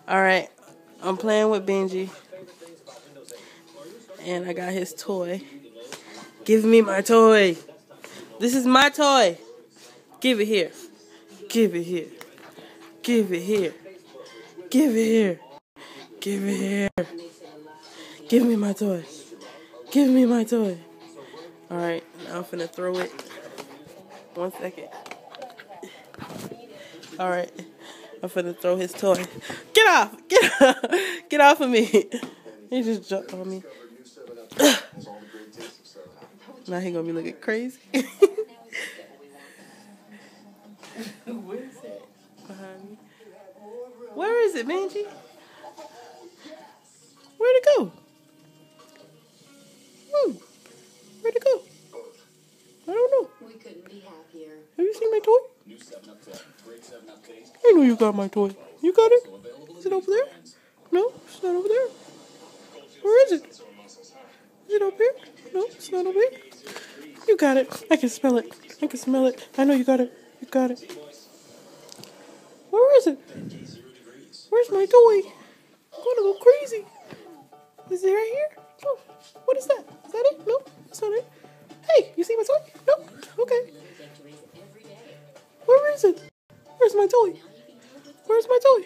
Alright, I'm playing with Benji. And I got his toy. Give me my toy. This is my toy. Give it here. Give it here. Give it here. Give it here. Give it here. Give me my toy. Give me my toy. Alright, now I'm finna throw it. 1 second. Alright, I'm finna throw his toy. Get off! Get off! Get off of me! He just jumped on me. Now he gonna be looking crazy. Where is it? Behind me. Where is it, Benji? Where'd it go? Where'd it go? I don't know. We couldn't be happier. Have you seen my toy? I know you got my toy. You got it? Is it over there? No, it's not over there. Where is it? Is it over here? No, it's not over here. You got it. I can smell it. I can smell it. I know you got it. You got it. Where is it? Where's my toy? I'm gonna go crazy. Is it right here? No. What is that? Is that it? No, that's not it. Hey, you see my toy? No. Okay. Where is it? Where's my toy? Where's my toy?